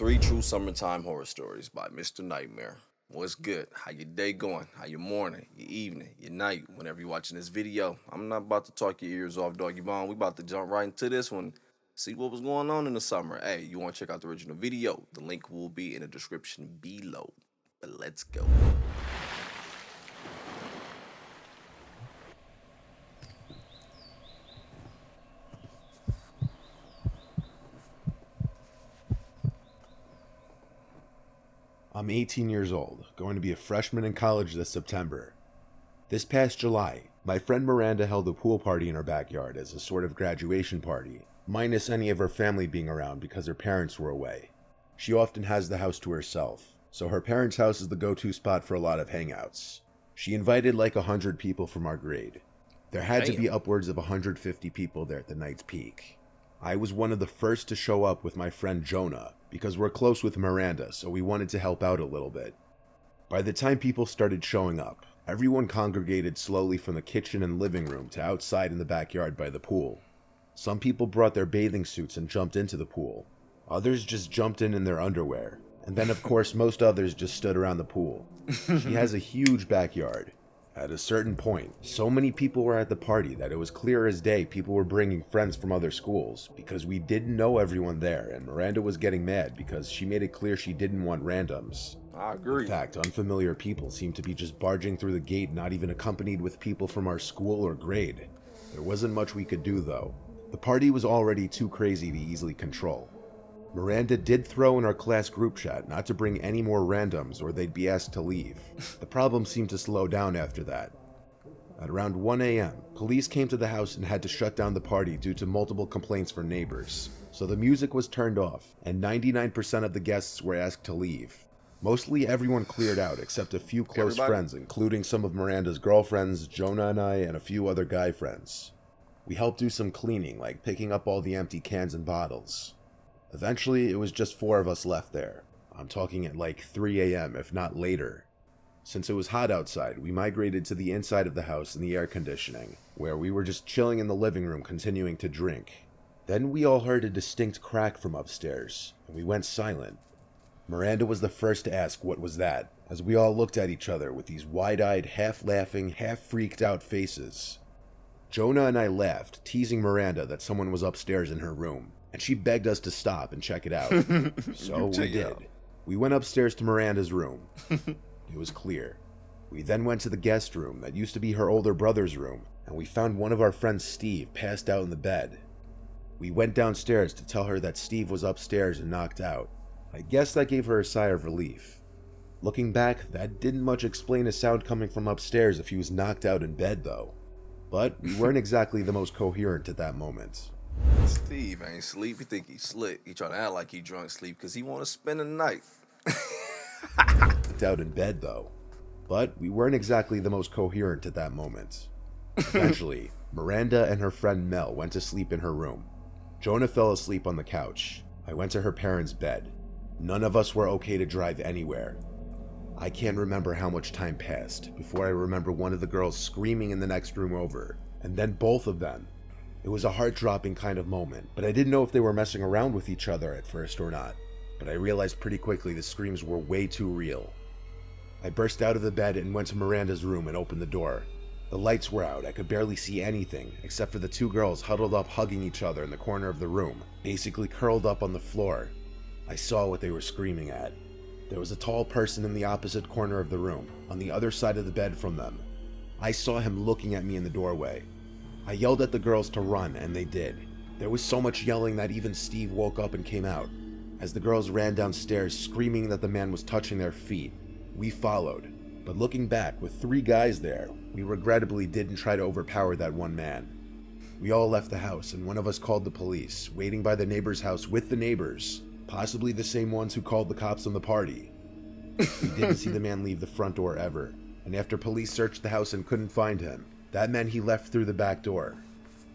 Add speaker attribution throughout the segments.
Speaker 1: Three true summertime horror stories by Mr. Nightmare. What's good? How your day going? How your morning, your evening, your night, whenever you're watching this video. I'm not about to talk your ears off, doggy bone. We about to jump right into this one. See what was going on in the summer. Hey, you want to check out the original video? The link will be in the description below. But let's go.
Speaker 2: I'm 18 years old, going to be a freshman in college this September. This past July, my friend Miranda held a pool party in her backyard as a sort of graduation party, minus any of her family being around because her parents were away. She often has the house to herself, so her parents' house is the go-to spot for a lot of hangouts. She invited like 100 people from our grade. There had to be
Speaker 1: Damn.
Speaker 2: upwards of 150 people there at the night's peak. I was one of the first to show up with my friend Jonah, because we're close with Miranda, so we wanted to help out a little bit. By the time people started showing up, everyone congregated slowly from the kitchen and living room to outside in the backyard by the pool. Some people brought their bathing suits and jumped into the pool. Others just jumped in their underwear. And then of course most others just stood around the pool. She has a huge backyard. At a certain point, so many people were at the party that it was clear as day people were bringing friends from other schools because we didn't know everyone there, and Miranda was getting mad because she made it clear she didn't want randoms.
Speaker 1: I agree.
Speaker 2: In fact, unfamiliar people seemed to be just barging through the gate, not even accompanied with people from our school or grade. There wasn't much we could do though. The party was already too crazy to easily control. Miranda did throw in our class group chat not to bring any more randoms or they'd be asked to leave. The problem seemed to slow down after that. At around 1 a.m., police came to the house and had to shut down the party due to multiple complaints from neighbors. So the music was turned off, and 99% of the guests were asked to leave. Mostly everyone cleared out except a few close friends, including some of Miranda's girlfriends, Jonah and I, and a few other guy friends. We helped do some cleaning, like picking up all the empty cans and bottles. Eventually, it was just 4 of us left there. I'm talking at like 3 a.m., if not later. Since it was hot outside, we migrated to the inside of the house in the air conditioning, where we were just chilling in the living room continuing to drink. Then we all heard a distinct crack from upstairs, and we went silent. Miranda was the first to ask what was that, as we all looked at each other with these wide-eyed, half-laughing, half-freaked-out faces. Jonah and I laughed, teasing Miranda that someone was upstairs in her room, and she begged us to stop and check it out. So we did. We went upstairs to Miranda's room. It was clear. We then went to the guest room that used to be her older brother's room, and we found one of our friends, Steve, passed out in the bed. We went downstairs to tell her that Steve was upstairs and knocked out. I guess that gave her a sigh of relief. Looking back, that didn't much explain a sound coming from upstairs if he was knocked out in bed though. But we weren't exactly the most coherent at that moment.
Speaker 1: Steve ain't sleep. He think he slick. He trying to act like he drunk sleep because he want to spend the night.
Speaker 2: Out in bed though. But we weren't exactly the most coherent at that moment. Eventually, Miranda and her friend Mel went to sleep in her room. Jonah fell asleep on the couch. I went to her parents' bed. None of us were okay to drive anywhere. I can't remember how much time passed before I remember one of the girls screaming in the next room over, and then both of them. It was a heart-dropping kind of moment, but I didn't know if they were messing around with each other at first or not. But I realized pretty quickly the screams were way too real. I burst out of the bed and went to Miranda's room and opened the door. The lights were out. I could barely see anything, except for the 2 girls huddled up hugging each other in the corner of the room, basically curled up on the floor. I saw what they were screaming at. There was a tall person in the opposite corner of the room, on the other side of the bed from them. I saw him looking at me in the doorway. I yelled at the girls to run, and they did. There was so much yelling that even Steve woke up and came out. As the girls ran downstairs, screaming that the man was touching their feet, we followed. But looking back, with 3 guys there, we regrettably didn't try to overpower that one man. We all left the house, and one of us called the police, waiting by the neighbor's house with the neighbors, possibly the same ones who called the cops on the party. We didn't see the man leave the front door ever, and after police searched the house and couldn't find him, that meant he left through the back door.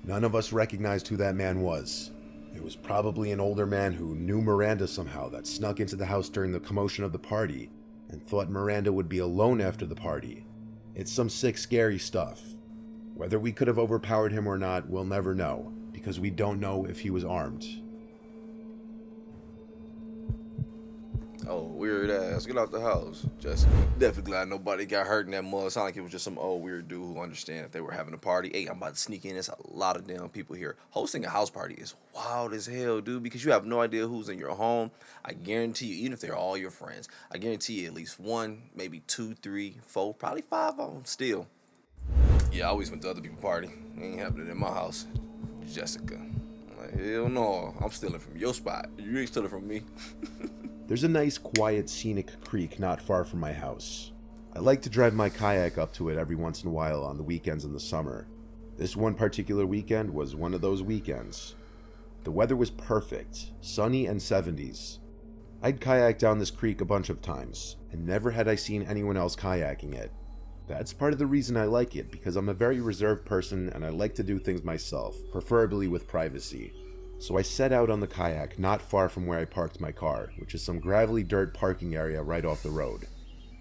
Speaker 2: None of us recognized who that man was. It was probably an older man who knew Miranda somehow that snuck into the house during the commotion of the party and thought Miranda would be alone after the party. It's some sick, scary stuff. Whether we could have overpowered him or not, we'll never know, because we don't know if he was armed.
Speaker 1: Oh, weird ass. Get out the house. Jessica. Definitely glad nobody got hurt in that mud. Sound like it was just some old weird dude who understand if they were having a party. Hey, I'm about to sneak in. There's a lot of damn people here. Hosting a house party is wild as hell, dude, because you have no idea who's in your home. I guarantee you, even if they're all your friends, I guarantee you at least one, maybe two, three, four, probably five of them still. Yeah, I always went to other people's party. Ain't happening in my house. Jessica. I'm like, hell no. I'm stealing from your spot. You ain't stealing from me.
Speaker 2: There's a nice, quiet, scenic creek not far from my house. I like to drive my kayak up to it every once in a while on the weekends in the summer. This one particular weekend was one of those weekends. The weather was perfect, sunny and 70s. I'd kayaked down this creek a bunch of times, and never had I seen anyone else kayaking it. That's part of the reason I like it, because I'm a very reserved person and I like to do things myself, preferably with privacy. So I set out on the kayak not far from where I parked my car, which is some gravelly dirt parking area right off the road.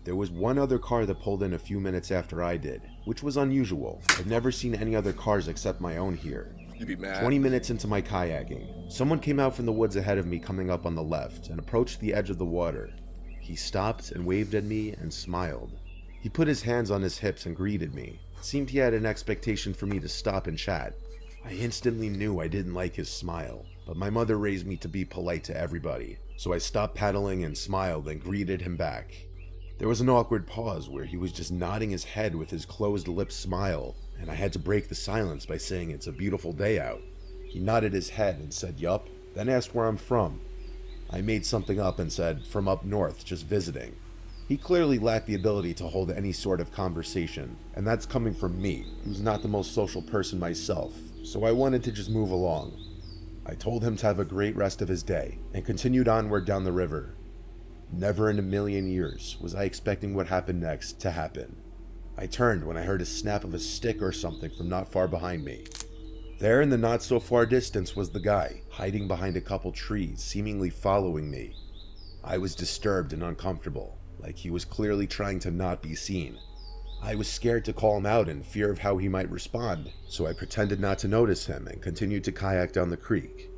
Speaker 2: There was one other car that pulled in a few minutes after I did, which was unusual. I've never seen any other cars except my own here.
Speaker 1: You be mad.
Speaker 2: 20 minutes into my kayaking, someone came out from the woods ahead of me coming up on the left and approached the edge of the water. He stopped and waved at me and smiled. He put his hands on his hips and greeted me. It seemed he had an expectation for me to stop and chat. I instantly knew I didn't like his smile, but my mother raised me to be polite to everybody, so I stopped paddling and smiled and greeted him back. There was an awkward pause where he was just nodding his head with his closed lips smile, and I had to break the silence by saying it's a beautiful day out. He nodded his head and said yup, then asked where I'm from. I made something up and said from up north, just visiting. He clearly lacked the ability to hold any sort of conversation, and that's coming from me, who's not the most social person myself, so I wanted to just move along. I told him to have a great rest of his day, and continued onward down the river. Never in a million years was I expecting what happened next to happen. I turned when I heard a snap of a stick or something from not far behind me. There in the not so far distance was the guy, hiding behind a couple trees, seemingly following me. I was disturbed and uncomfortable, like he was clearly trying to not be seen. I was scared to call him out in fear of how he might respond, so I pretended not to notice him and continued to kayak down the creek.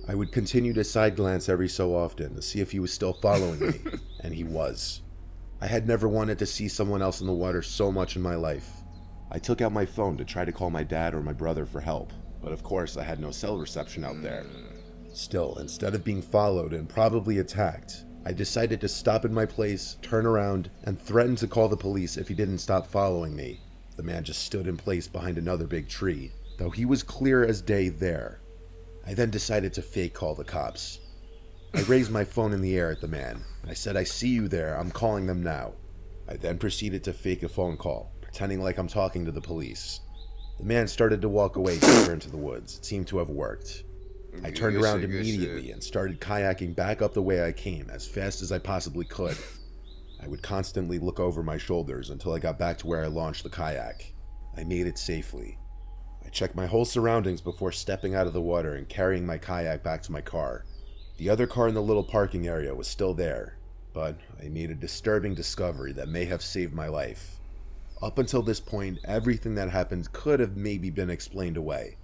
Speaker 2: I would continue to side glance every so often to see if he was still following me, and he was. I had never wanted to see someone else in the water so much in my life. I took out my phone to try to call my dad or my brother for help, but of course I had no cell reception out there. Still, instead of being followed and probably attacked, I decided to stop in my place, turn around, and threaten to call the police if he didn't stop following me. The man just stood in place behind another big tree, though he was clear as day there. I then decided to fake call the cops. I raised my phone in the air at the man. I said, "I see you there, I'm calling them now." I then proceeded to fake a phone call, pretending like I'm talking to the police. The man started to walk away deeper into the woods. It seemed to have worked. I turned around immediately and started kayaking back up the way I came as fast as I possibly could. I would constantly look over my shoulders until I got back to where I launched the kayak. I made it safely. I checked my whole surroundings before stepping out of the water and carrying my kayak back to my car. The other car in the little parking area was still there, but I made a disturbing discovery that may have saved my life. Up until this point, everything that happened could have maybe been explained away.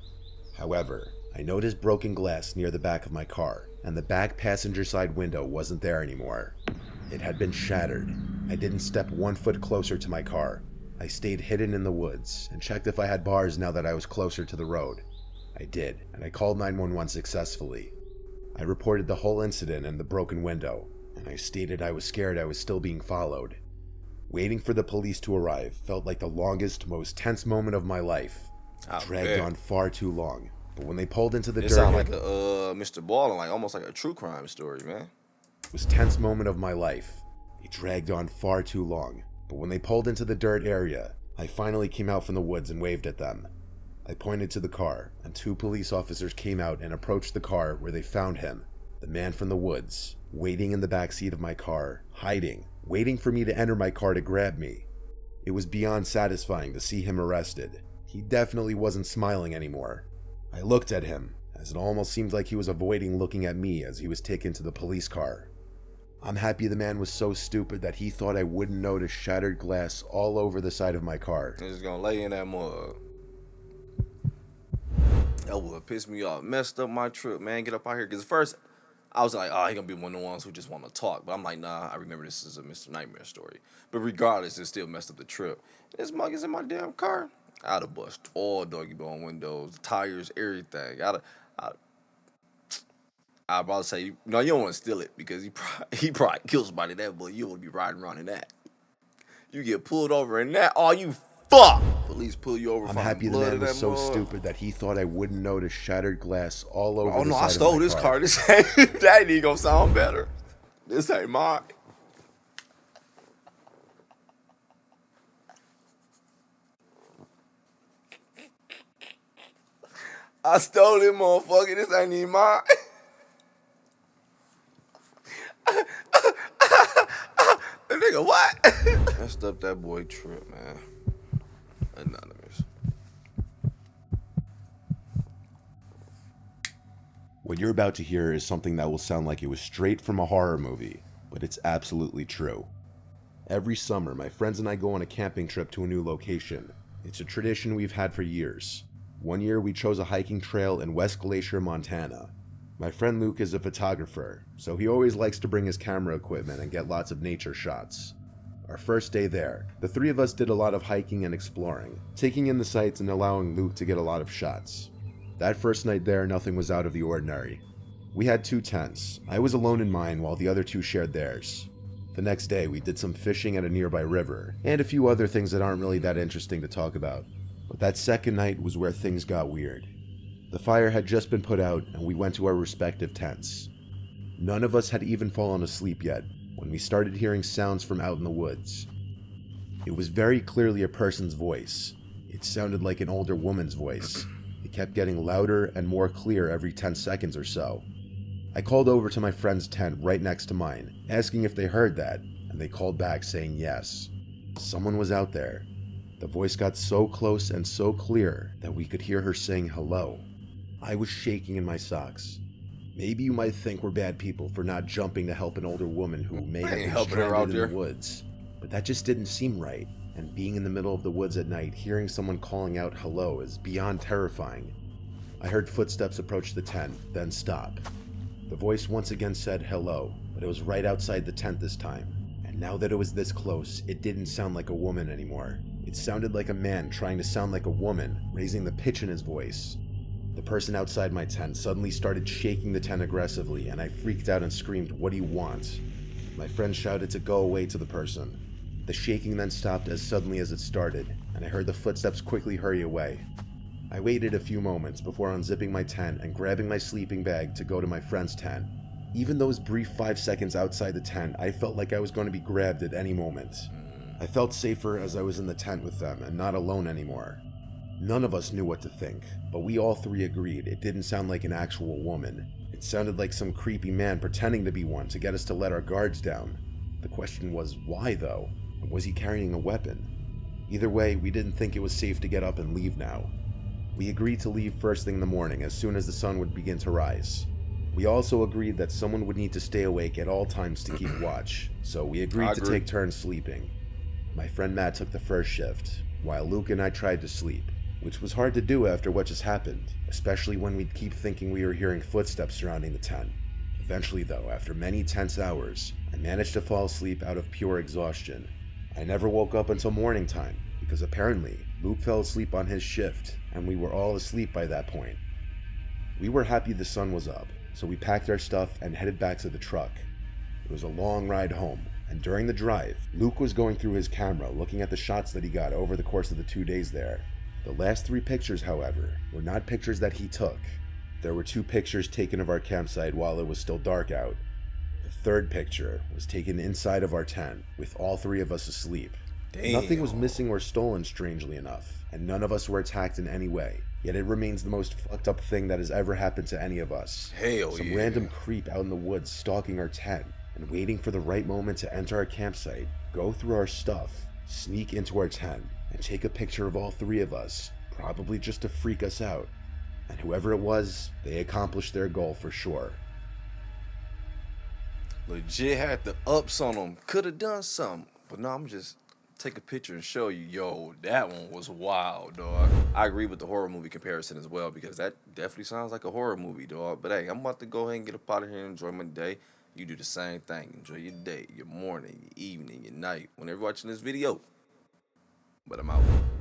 Speaker 2: However, I noticed broken glass near the back of my car, and the back passenger side window wasn't there anymore. It had been shattered. I didn't step 1 foot closer to my car. I stayed hidden in the woods and checked if I had bars now that I was closer to the road. I did, and I called 911 successfully. I reported the whole incident and the broken window, and I stated I was scared I was still being followed. Waiting for the police to arrive felt like the longest, most tense moment of my life. It dragged on far too long, but when they pulled into the dirt...
Speaker 1: It sounded like a Mr. Ball, like almost like a true crime story, man.
Speaker 2: It was tense moment of my life. It dragged on far too long, but when they pulled into the dirt area, I finally came out from the woods and waved at them. I pointed to the car, and 2 police officers came out and approached the car where they found him, the man from the woods, waiting in the back seat of my car, hiding, waiting for me to enter my car to grab me. It was beyond satisfying to see him arrested. He definitely wasn't smiling anymore. I looked at him, as it almost seemed like he was avoiding looking at me as he was taken to the police car. I'm happy the man was so stupid that he thought I wouldn't notice shattered glass all over the side of my car.
Speaker 1: He's gonna lay in that mud. That would piss me off. Messed up my trip, man. Get up out here. Because first, I was like, oh, he gonna be one of the ones who just want to talk. But I'm like, nah, I remember this is a Mr. Nightmare story. But regardless, it still messed up the trip. This mug is in my damn car. I'd have bust all doggy bone windows, tires, everything. I'd probably say, no, you don't want to steal it because he probably kills somebody in that, but you want to be riding around in that. You get pulled over in that, oh, you fuck! Police pull you over.
Speaker 2: I'm happy the man was so stupid that he thought I wouldn't notice shattered glass all over. Oh no, I stole
Speaker 1: this car. This ain't that ain't gonna sound better. This ain't mine. I stole it, motherfucker. This ain't even mine. Nigga, what? Messed up that boy trip, man. Anonymous.
Speaker 2: What you're about to hear is something that will sound like it was straight from a horror movie, but it's absolutely true. Every summer, my friends and I go on a camping trip to a new location. It's a tradition we've had for years. One year, we chose a hiking trail in West Glacier, Montana. My friend Luke is a photographer, so he always likes to bring his camera equipment and get lots of nature shots. Our first day there, the three of us did a lot of hiking and exploring, taking in the sights and allowing Luke to get a lot of shots. That first night there, nothing was out of the ordinary. We had 2 tents. I was alone in mine while the other 2 shared theirs. The next day, we did some fishing at a nearby river, and a few other things that aren't really that interesting to talk about. But that second night was where things got weird. The fire had just been put out, and we went to our respective tents. None of us had even fallen asleep yet, when we started hearing sounds from out in the woods. It was very clearly a person's voice. It sounded like an older woman's voice. It kept getting louder and more clear every 10 seconds or so. I called over to my friend's tent right next to mine, asking if they heard that, and they called back saying yes. Someone was out there. The voice got so close and so clear that we could hear her saying hello. I was shaking in my socks. Maybe you might think we're bad people for not jumping to help an older woman who may have been stranded in the woods, but that just didn't seem right, and being in the middle of the woods at night hearing someone calling out hello is beyond terrifying. I heard footsteps approach the tent, then stop. The voice once again said hello, but it was right outside the tent this time, and now that it was this close, it didn't sound like a woman anymore. It sounded like a man trying to sound like a woman, raising the pitch in his voice. The person outside my tent suddenly started shaking the tent aggressively, and I freaked out and screamed, "What do you want?" My friend shouted to go away to the person. The shaking then stopped as suddenly as it started, and I heard the footsteps quickly hurry away. I waited a few moments before unzipping my tent and grabbing my sleeping bag to go to my friend's tent. Even those brief 5 seconds outside the tent, I felt like I was going to be grabbed at any moment. I felt safer as I was in the tent with them and not alone anymore. None of us knew what to think, but we all 3 agreed it didn't sound like an actual woman. It sounded like some creepy man pretending to be one to get us to let our guards down. The question was, why though? And was he carrying a weapon? Either way, we didn't think it was safe to get up and leave now. We agreed to leave first thing in the morning as soon as the sun would begin to rise. We also agreed that someone would need to stay awake at all times to keep watch, so we agreed to take turns sleeping. My friend Matt took the first shift, while Luke and I tried to sleep, which was hard to do after what just happened, especially when we'd keep thinking we were hearing footsteps surrounding the tent. Eventually though, after many tense hours, I managed to fall asleep out of pure exhaustion. I never woke up until morning time, because apparently Luke fell asleep on his shift, and we were all asleep by that point. We were happy the sun was up, so we packed our stuff and headed back to the truck. It was a long ride home, and during the drive, Luke was going through his camera looking at the shots that he got over the course of the 2 days there. The last 3 pictures, however, were not pictures that he took. There were 2 pictures taken of our campsite while it was still dark out. The 3rd picture was taken inside of our tent, with all 3 of us asleep. Damn. Nothing was missing or stolen, strangely enough, and none of us were attacked in any way. Yet it remains the most fucked up thing that has ever happened to any of us. Some random creep out in the woods stalking our tent, and waiting for the right moment to enter our campsite, go through our stuff, sneak into our tent, and take a picture of all 3 of us, probably just to freak us out. And whoever it was, they accomplished their goal for sure.
Speaker 1: Legit had the ups on them. Could have done something. But no, I'm just take a picture and show you, yo, that one was wild, dog. I agree with the horror movie comparison as well because that definitely sounds like a horror movie, dog. But hey, I'm about to go ahead and get up out of here and enjoy my day. You do the same thing. Enjoy your day, your morning, your evening, your night, whenever you're watching this video. But I'm out.